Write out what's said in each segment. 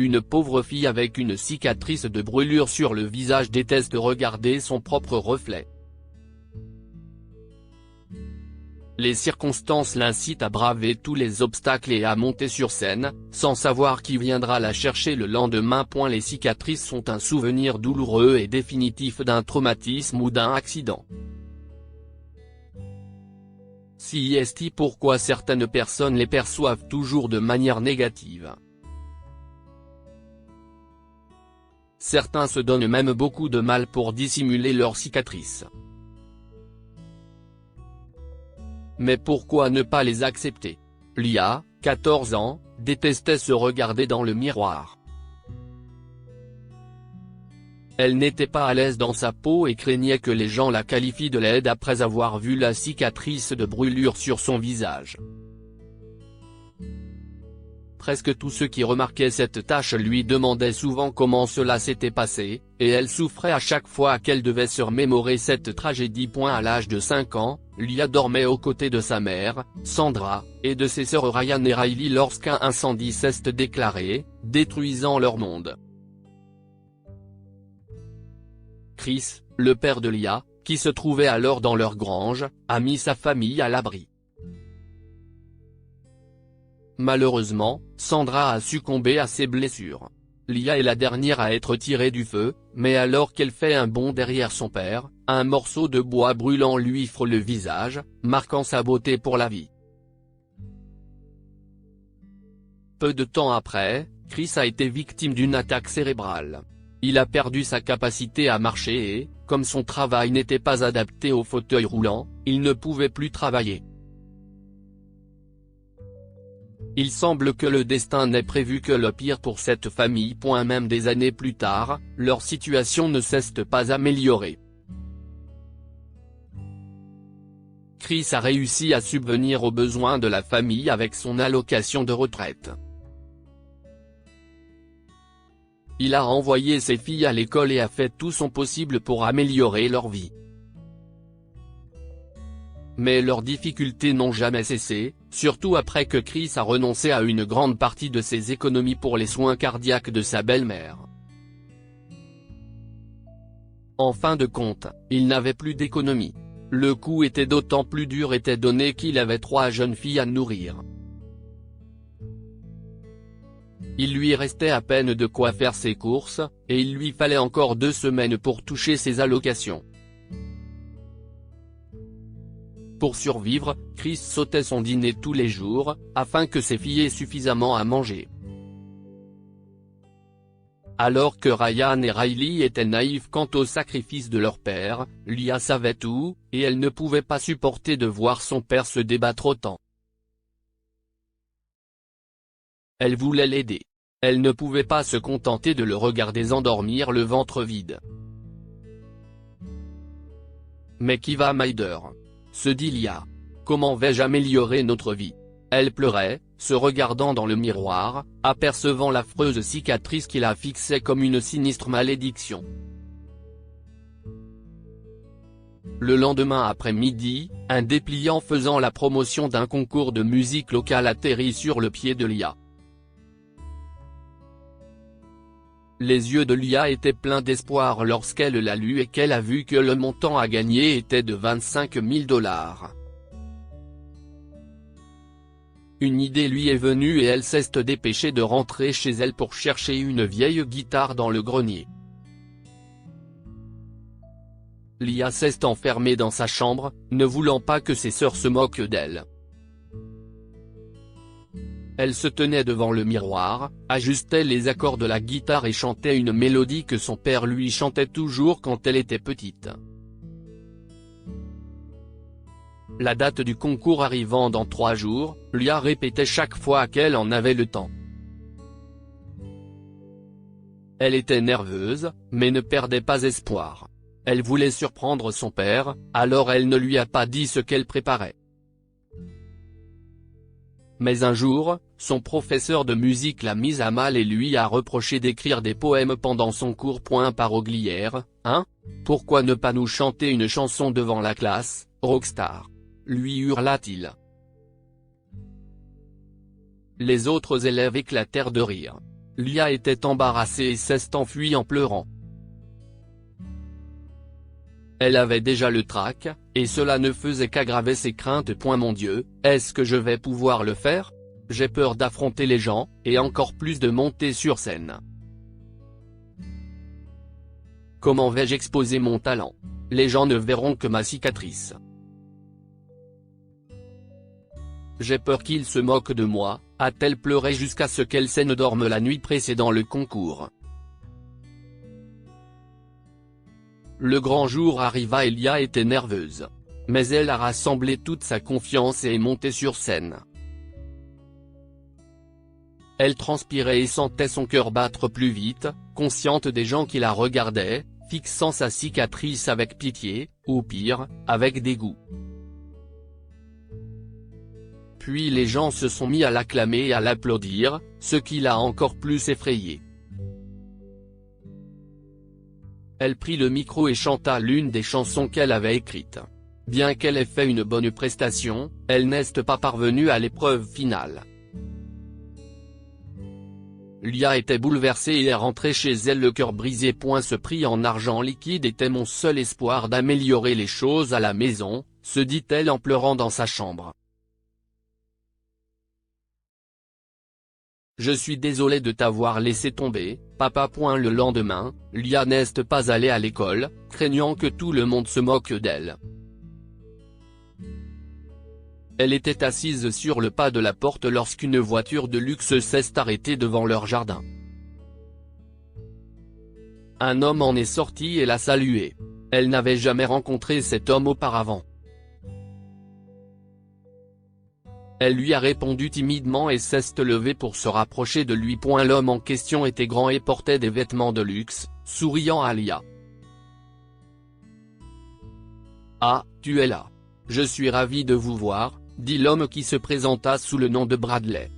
Une pauvre fille avec une cicatrice de brûlure sur le visage déteste regarder son propre reflet. Les circonstances l'incitent à braver tous les obstacles et à monter sur scène, sans savoir qui viendra la chercher le lendemain. Les cicatrices sont un souvenir douloureux et définitif d'un traumatisme ou d'un accident. C'est pourquoi certaines personnes les perçoivent toujours de manière négative. Certains se donnent même beaucoup de mal pour dissimuler leurs cicatrices. Mais pourquoi ne pas les accepter? Lia, 14 ans, détestait se regarder dans le miroir. Elle n'était pas à l'aise dans sa peau et craignait que les gens la qualifient de laide après avoir vu la cicatrice de brûlure sur son visage. Presque tous ceux qui remarquaient cette tache lui demandaient souvent comment cela s'était passé, et elle souffrait à chaque fois qu'elle devait se remémorer cette tragédie. À l'âge de 5 ans, Lia dormait aux côtés de sa mère, Sandra, et de ses sœurs Ryan et Riley lorsqu'un incendie s'est déclaré, détruisant leur monde. Chris, le père de Lia, qui se trouvait alors dans leur grange, a mis sa famille à l'abri. Malheureusement, Sandra a succombé à ses blessures. Lia est la dernière à être tirée du feu, mais alors qu'elle fait un bond derrière son père, un morceau de bois brûlant lui frôle le visage, marquant sa beauté pour la vie. Peu de temps après, Chris a été victime d'une attaque cérébrale. Il a perdu sa capacité à marcher et, comme son travail n'était pas adapté au fauteuil roulant, il ne pouvait plus travailler. Il semble que le destin n'ait prévu que le pire pour cette famille. Même des années plus tard, leur situation ne cesse de pas améliorer. Chris a réussi à subvenir aux besoins de la famille avec son allocation de retraite. Il a envoyé ses filles à l'école et a fait tout son possible pour améliorer leur vie. Mais leurs difficultés n'ont jamais cessé, surtout après que Chris a renoncé à une grande partie de ses économies pour les soins cardiaques de sa belle-mère. En fin de compte, il n'avait plus d'économie. Le coup était d'autant plus dur étant donné qu'il avait 3 jeunes filles à nourrir. Il lui restait à peine de quoi faire ses courses, et il lui fallait encore 2 semaines pour toucher ses allocations. Pour survivre, Chris sautait son dîner tous les jours, afin que ses filles aient suffisamment à manger. Alors que Ryan et Riley étaient naïfs quant au sacrifice de leur père, Lia savait tout, et elle ne pouvait pas supporter de voir son père se débattre autant. Elle voulait l'aider. Elle ne pouvait pas se contenter de le regarder endormir le ventre vide. Mais qui va m'aider ? Se dit Lia. Comment vais-je améliorer notre vie? Elle pleurait, se regardant dans le miroir, apercevant l'affreuse cicatrice qui la fixait comme une sinistre malédiction. Le lendemain après-midi, un dépliant faisant la promotion d'un concours de musique locale atterrit sur le pied de Lia. Les yeux de Lia étaient pleins d'espoir lorsqu'elle l'a lu et qu'elle a vu que le montant à gagner était de 25 000 $. Une idée lui est venue et elle s'est dépêchée de rentrer chez elle pour chercher une vieille guitare dans le grenier. Lia s'est enfermée dans sa chambre, ne voulant pas que ses sœurs se moquent d'elle. Elle se tenait devant le miroir, ajustait les accords de la guitare et chantait une mélodie que son père lui chantait toujours quand elle était petite. La date du concours arrivant dans 3 jours, Lia répétait chaque fois qu'elle en avait le temps. Elle était nerveuse, mais ne perdait pas espoir. Elle voulait surprendre son père, alors elle ne lui a pas dit ce qu'elle préparait. Mais un jour, son professeur de musique l'a mise à mal et lui a reproché d'écrire des poèmes pendant son cours. Paroglière, hein? Pourquoi ne pas nous chanter une chanson devant la classe, rockstar? Lui hurla-t-il. Les autres élèves éclatèrent de rire. Lia était embarrassée et s'est enfuie en pleurant. Elle avait déjà le trac, et cela ne faisait qu'aggraver ses craintes. Mon Dieu, est-ce que je vais pouvoir le faire? J'ai peur d'affronter les gens, et encore plus de monter sur scène. Comment vais-je exposer mon talent? Les gens ne verront que ma cicatrice. J'ai peur qu'ils se moquent de moi, a-t-elle pleuré jusqu'à ce qu'elle ne dorme la nuit précédant le concours. Le grand jour arriva et Lia était nerveuse. Mais elle a rassemblé toute sa confiance et est montée sur scène. Elle transpirait et sentait son cœur battre plus vite, consciente des gens qui la regardaient, fixant sa cicatrice avec pitié, ou pire, avec dégoût. Puis les gens se sont mis à l'acclamer et à l'applaudir, ce qui l'a encore plus effrayée. Elle prit le micro et chanta l'une des chansons qu'elle avait écrites. Bien qu'elle ait fait une bonne prestation, elle n'est pas parvenue à l'épreuve finale. Lia était bouleversée et est rentrée chez elle le cœur brisé. Ce prix en argent liquide était mon seul espoir d'améliorer les choses à la maison, se dit-elle en pleurant dans sa chambre. Je suis désolée de t'avoir laissé tomber, papa. Le lendemain, Lia n'est pas allée à l'école, craignant que tout le monde se moque d'elle. Elle était assise sur le pas de la porte lorsqu'une voiture de luxe s'est arrêtée devant leur jardin. Un homme en est sorti et l'a salué. Elle n'avait jamais rencontré cet homme auparavant. Elle lui a répondu timidement et s'est levée pour se rapprocher de lui. L'homme en question était grand et portait des vêtements de luxe, souriant à Lia. « Ah, tu es là. Je suis ravi de vous voir », dit l'homme qui se présenta sous le nom de Bradley.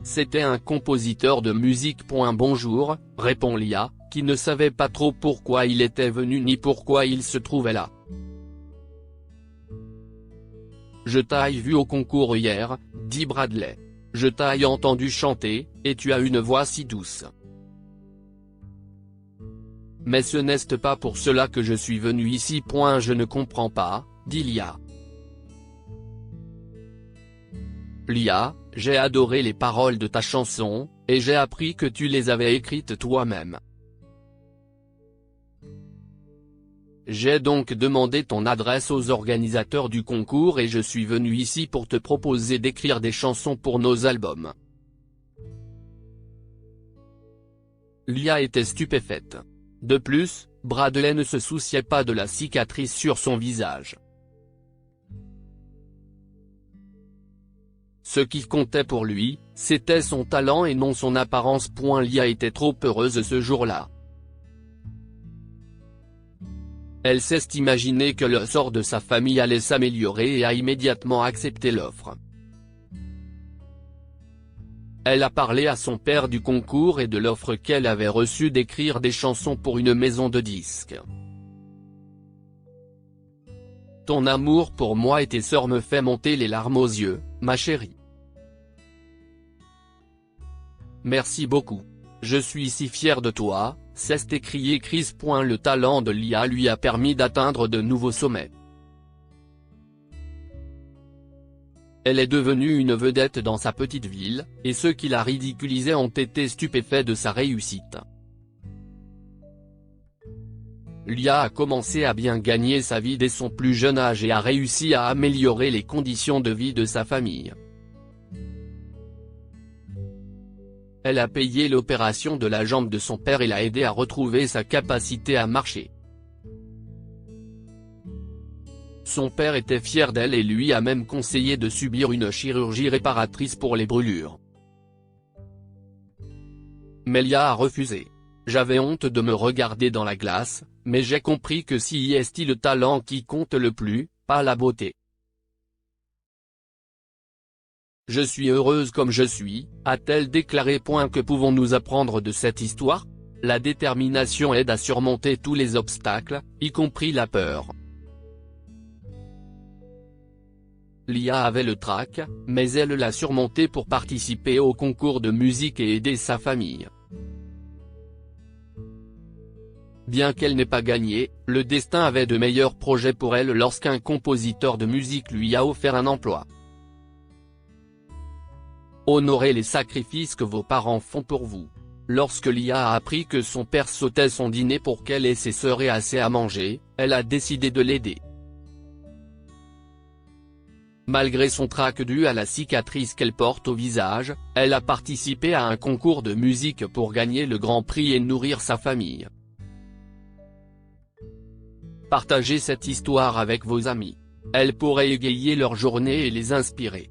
C'était un compositeur de musique. Bonjour, répond Lia, qui ne savait pas trop pourquoi il était venu ni pourquoi il se trouvait là. Je t'ai vu au concours hier, dit Bradley. Je t'ai entendu chanter, et tu as une voix si douce. Mais ce n'est pas pour cela que je suis venu ici. Je ne comprends pas, dit Lia. Lia, j'ai adoré les paroles de ta chanson, et j'ai appris que tu les avais écrites toi-même. J'ai donc demandé ton adresse aux organisateurs du concours et je suis venu ici pour te proposer d'écrire des chansons pour nos albums. Lia était stupéfaite. De plus, Bradley ne se souciait pas de la cicatrice sur son visage. Ce qui comptait pour lui, c'était son talent et non son apparence. Lia était trop heureuse ce jour-là. Elle s'est imaginé que le sort de sa famille allait s'améliorer et a immédiatement accepté l'offre. Elle a parlé à son père du concours et de l'offre qu'elle avait reçue d'écrire des chansons pour une maison de disques. Ton amour pour moi et tes sœurs me fait monter les larmes aux yeux, ma chérie. Merci beaucoup. Je suis si fier de toi, s'est écrié Chris. Le talent de Lia lui a permis d'atteindre de nouveaux sommets. Elle est devenue une vedette dans sa petite ville, et ceux qui la ridiculisaient ont été stupéfaits de sa réussite. Lia a commencé à bien gagner sa vie dès son plus jeune âge et a réussi à améliorer les conditions de vie de sa famille. Elle a payé l'opération de la jambe de son père et l'a aidé à retrouver sa capacité à marcher. Son père était fier d'elle et lui a même conseillé de subir une chirurgie réparatrice pour les brûlures. Mais Lia a refusé. J'avais honte de me regarder dans la glace, mais j'ai compris que si est le talent qui compte le plus, pas la beauté. Je suis heureuse comme je suis, a-t-elle déclaré. Que pouvons-nous apprendre de cette histoire? La détermination aide à surmonter tous les obstacles, y compris la peur. Lia avait le trac, mais elle l'a surmonté pour participer au concours de musique et aider sa famille. Bien qu'elle n'ait pas gagné, le destin avait de meilleurs projets pour elle lorsqu'un compositeur de musique lui a offert un emploi. Honorez les sacrifices que vos parents font pour vous. Lorsque Lia a appris que son père sautait son dîner pour qu'elle et ses sœurs aient assez à manger, elle a décidé de l'aider. Malgré son trac dû à la cicatrice qu'elle porte au visage, elle a participé à un concours de musique pour gagner le grand prix et nourrir sa famille. Partagez cette histoire avec vos amis. Elle pourrait égayer leur journée et les inspirer.